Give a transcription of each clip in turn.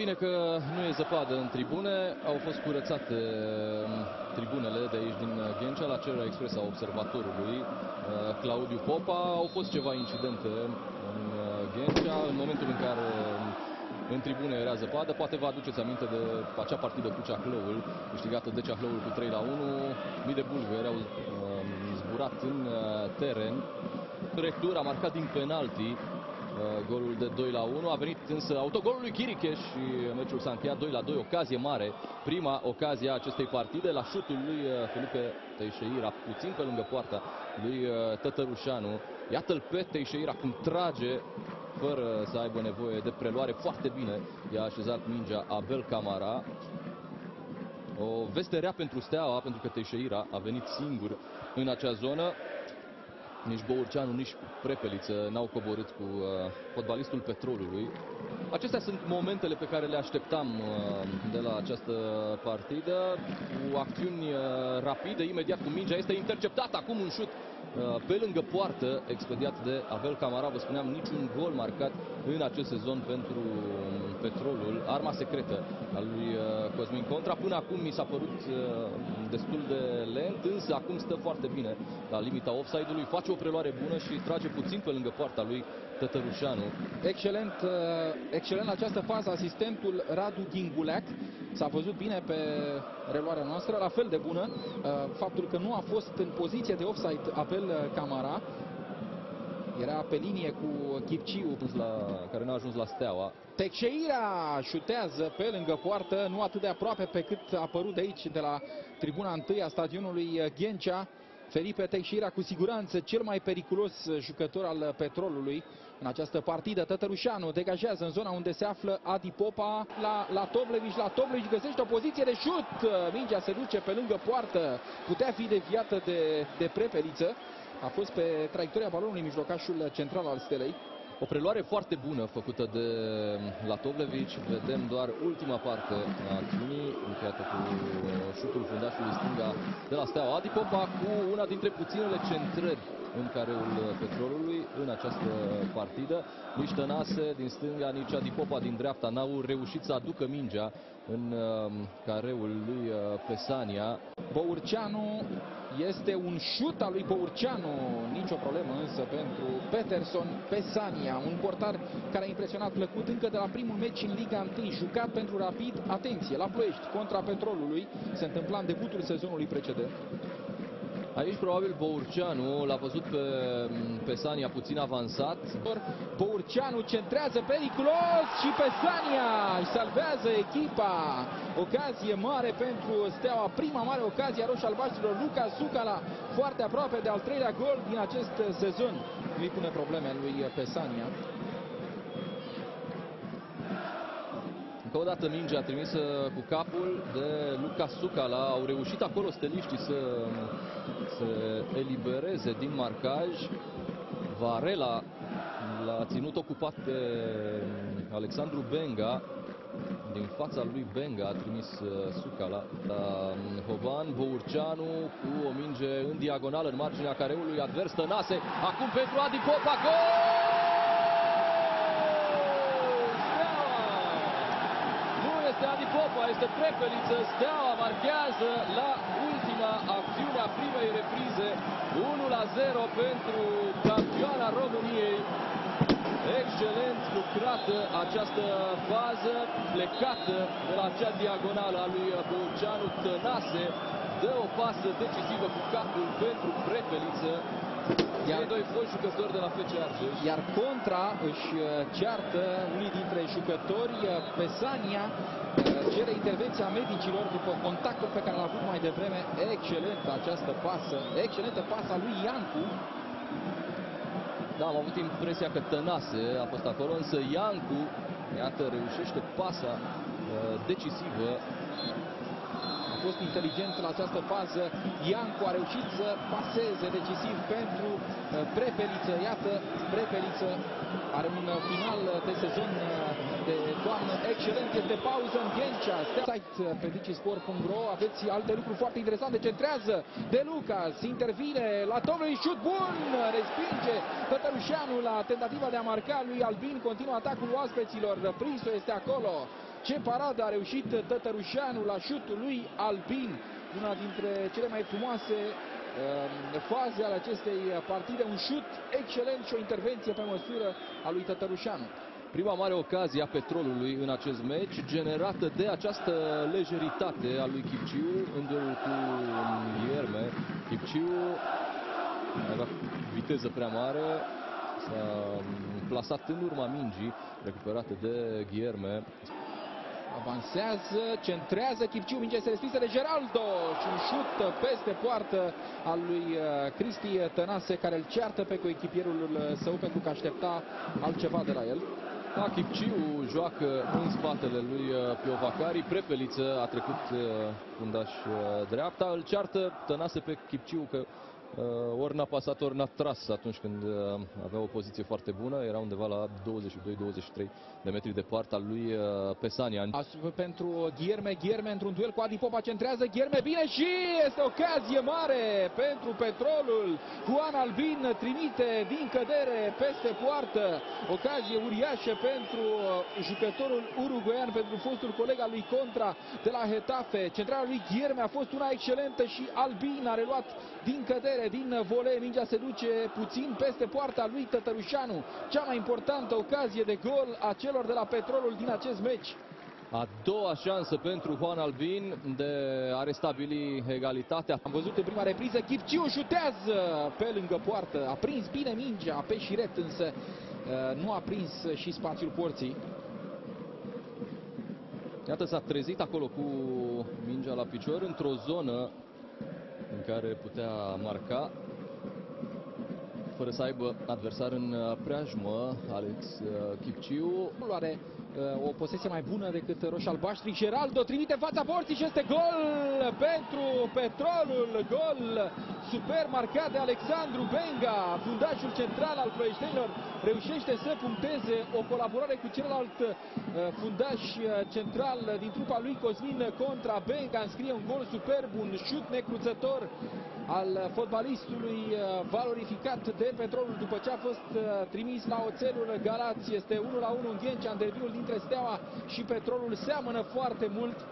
Bine că nu e zăpadă în tribune, au fost curățate tribunele de aici din Ghencea la cererea expresă a observatorului Claudiu Popa. Au fost ceva incidente în Ghencea în momentul în care în tribune era zăpadă. Poate vă aduceți aminte de acea partidă cu Ceahlăul, câștigată de Ceahlăul cu 3-1. Mii de bulgări au zburat în teren. Rectur a marcat din penalti golul de 2-1. A venit însă autogolul lui Chiriche și meciul s-a încheiat 2-2. Ocazie mare, prima ocazie a acestei partide la șutul lui Felipe Teixeira, puțin pe lângă poarta lui Tătărușanu. Iată-l pe Teixeira cum trage fără să aibă nevoie de preluare. Foarte bine i-a așezat mingea Abel Camara. O veste rea pentru Steaua, pentru că Teixeira a venit singur în acea zonă. Nici Bourceanu, nici Prepeliță n-au coborât cu fotbalistul Petrolului. Acestea sunt momentele pe care le așteptam de la această partidă. Cu acțiuni rapide, imediat cu mingea este interceptat. Acum un șut pe lângă poartă, expediat de Abel Camara. Vă spuneam, niciun gol marcat în acest sezon pentru Petrolul. Arma secretă a lui Cosmin Contra. Până acum mi s-a părut destul de lent, însă acum stă foarte bine la limita offside-ului. Face o preluare bună și trage puțin pe lângă poarta lui Tătărușanu. Excelent această fază, asistentul Radu Ghinguleac. S-a văzut bine pe reluarea noastră, la fel de bună faptul că nu a fost în poziție de offside Abel Camara. Era pe linie cu Chipciu, care n-a ajuns la Steaua. Teixeira șutează pe lângă poartă, nu atât de aproape pe cât a apărut de aici, de la tribuna 1 a stadionului Ghencea. Felipe Teixeira, cu siguranță cel mai periculos jucător al Petrolului în această partidă. Tătărușanu degajează în zona unde se află Adi Popa la Toblevici. La Toblevici găsește o poziție de șut. Mingea se duce pe lângă poartă. Putea fi deviată de Prepeliță. A fost pe traiectoria balonului mijlocașul central al Stelei. O preluare foarte bună făcută de Latovlevici. Vedem doar ultima parte a acțiunii, încheiată cu șutul fundașului stânga de la Steaua. Adi Popa cu una dintre puținele centrări în careul Petrolului în această partidă. Nici Tănase din stânga, nici Adi Popa din dreapta n-au reușit să aducă mingea în careul lui Pesania. Bourceanu, este un șut al lui Bourceanu, nicio problemă însă pentru Peterson. Pesania, un portar care a impresionat plăcut încă de la primul meci în Liga 1, jucat pentru Rapid, atenție, la Ploiești, contra Petrolului, se întâmpla în debutul sezonului precedent. Aici probabil Bourceanu l-a văzut pe Pesania puțin avansat. Bourceanu centrează periculos și Pesania își salvează echipa. Ocazie mare pentru Steaua, prima mare ocazie a roșii-albaștrilor. Luca Sucala foarte aproape de al treilea gol din acest sezon. Nu-i pune probleme lui Pesania. Încă o dată mingea trimisă cu capul de Luca Sucala. Au reușit acolo steliștii să elibereze din marcaj. Varela l-a ținut ocupat pe Alexandru Benga. Din fața lui Benga a trimis Sucala la Hovan. Bourceanu cu o minge în diagonală în marginea careului advers. Tănase acum pentru Adi Popa. Gol! Este Adi Popa, este Prepeliță. Steaua marchează la ultima acțiune a primei reprize. 1-0 pentru campioana României. Excelent lucrată această fază, plecată de la acea diagonală a lui Bourceanu. Tănase dă o pasă decisivă cu capul pentru Prepeliță. Iar doi foști jucători de la FC Argeș. Iar Contra își ceartă unii dintre jucători. Pesania cere intervenția medicilor după contactul pe care l-a avut mai devreme. Excelentă această pasă, excelentă pasa lui Iancu. Da, am avut impresia că Tănase a fost acolo, însă Iancu, iată, reușește pasa decisivă. A fost inteligent în această fază. Iancu a reușit să paseze decisiv pentru Prepeliță. Iată, Prepeliță are un final de sezon de toamnă excelent. Este pauză în Ghencea. Site pe dicisport.ro. Aveți alte lucruri foarte interesante. Centrează De Lucas, intervine la Tovlei, șut bun, respinge Tătărușanu la tentativa de a marca lui Albin. Continuă atacul oaspeților, prinsul este acolo. Ce paradă a reușit Tătărușanu la șutul lui Albin. Una dintre cele mai frumoase faze ale acestei partide, un șut excelent și o intervenție pe măsură a lui Tătărușanu. Prima mare ocazie a Petrolului în acest meci, generată de această lejeritate a lui Chipciu în duelul cu Ghierme. Chipciu avea viteză prea mare, s-a plasat în urma mingii, recuperată de Ghierme. Avansează, centrează Chipciu, minge este respinsă de Geraldo și un șut peste poartă al lui Cristi Tănase, care îl ceartă pe coechipierul său pentru că aștepta altceva de la el. Da, Chipciu joacă în spatele lui Piovacari, Prepeliță a trecut fundaș dreapta, îl ceartă Tănase pe Chipciu că ori n-a pasat, ori n-a tras atunci când avea o poziție foarte bună. Era undeva la 22-23 de metri departe al lui Pesanian. Pentru Ghierme într-un duel cu Adi Popa, centrează Ghierme bine și este ocazie mare pentru Petrolul. Juan Albin trimite din cădere peste poartă. Ocazie uriașă pentru jucătorul uruguaian, pentru fostul coleg al lui Contra de la Getafe. Centrarea lui Ghierme a fost una excelentă și Albin a reluat din cădere, din volei. Mingea se duce puțin peste poarta lui Tătărușanu. Cea mai importantă ocazie de gol a celor de la Petrolul din acest meci. A doua șansă pentru Juan Albin de a restabili egalitatea. Am văzut în prima repriză, Chipciu șutează pe lângă poartă. A prins bine mingea pe șiret, însă nu a prins și spațiul porții. Iată, s-a trezit acolo cu mingea la picior, într-o zonă în care putea marca, fără să aibă adversar în preajmă. Alex Chipciu nu are o posesie mai bună decât roșalbaștri. Geraldo trimite în fața porții și este gol pentru Petrolul. Gol super marcat de Alexandru Benga. Fundașul central al ploieștenilor reușește să puncteze o colaborare cu celălalt fundaș central din trupa lui Cosmin Contra. Benga înscrie un gol superb, un șut necruțător al fotbalistului valorificat de Petrolul după ce a fost trimis la oțelul Galați. Este 1-1 în Ghencea, în derbiul dintre Steaua și Petrolul. Seamănă foarte mult.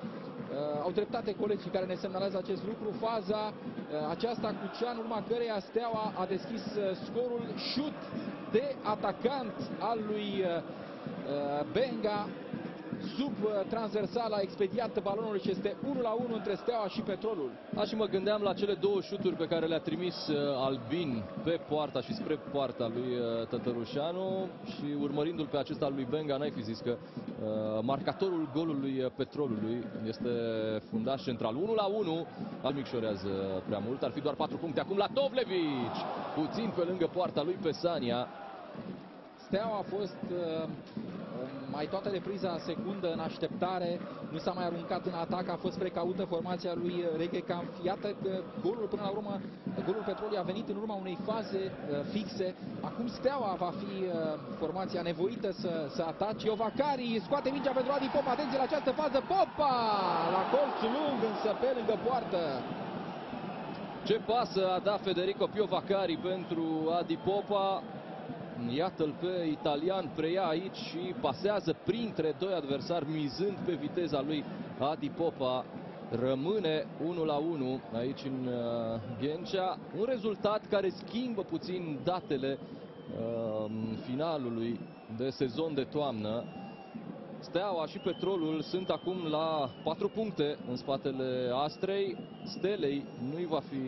Au dreptate colegii care ne semnalează acest lucru. Faza aceasta cu cea în urma căreia Steaua a deschis scorul. Șut de atacant al lui Benga. Sub transversal a expediat balonul și este 1-1 între Steaua și Petrolul. Da, și mă gândeam la cele două șuturi pe care le-a trimis Albin pe poarta și spre poarta lui Tătărușanu și urmărindu-l pe acesta al lui Benga, n-ai fi zis că marcatorul golului Petrolului este fundaș central. 1-1, al micșorează prea mult, ar fi doar 4 puncte acum la Tovlevici, puțin pe lângă poarta lui Pesania. Steaua a fost mai toată repriza secundă în așteptare, nu s-a mai aruncat în atac, a fost precaută formația lui Reghecamp. Iată că golul până la urmă, golul Petrolului a venit în urma unei faze fixe. Acum Steaua va fi formația nevoită să atace. Piovacari scoate mingea pentru Adi Popa, atenție la această fază, Popa la colțul lung, însă pe lângă poartă. Ce pasă a dat Federico Piovacari pentru Adi Popa. Iată-l pe italian, preia aici și pasează printre doi adversari, mizând pe viteza lui Adi Popa. Rămâne 1-1 aici în Ghencea, un rezultat care schimbă puțin datele finalului de sezon de toamnă. Steaua și Petrolul sunt acum la 4 puncte în spatele Astrei. Stelei nu-i va fi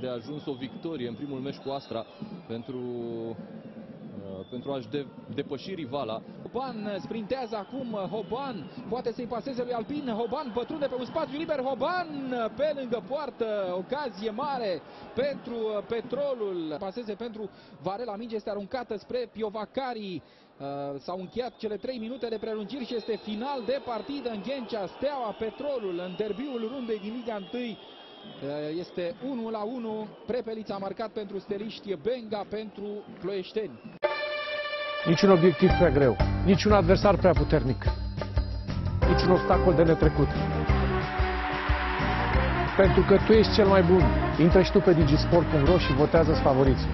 de ajuns o victorie în primul meci cu Astra pentru a-și depăși rivala. Hoban sprintează acum, Hoban poate să-i paseze lui Albin, Hoban pătrunde pe un spațiu liber, Hoban pe lângă poartă, ocazie mare pentru Petrolul. Paseze pentru Varela, minge este aruncată spre Piovacari. S-au încheiat cele 3 minute de prelungiri și este final de partidă în Ghencea. Steaua Petrolul în derbiul rundei din Liga 1. Este 1-1. Prepelița a marcat pentru steliști, Benga pentru ploieșteni. Niciun obiectiv prea greu. niciun adversar prea puternic, niciun obstacol de netrecut. Pentru că tu ești cel mai bun. Intră și tu pe digisport.ro și votează-ți favoriții.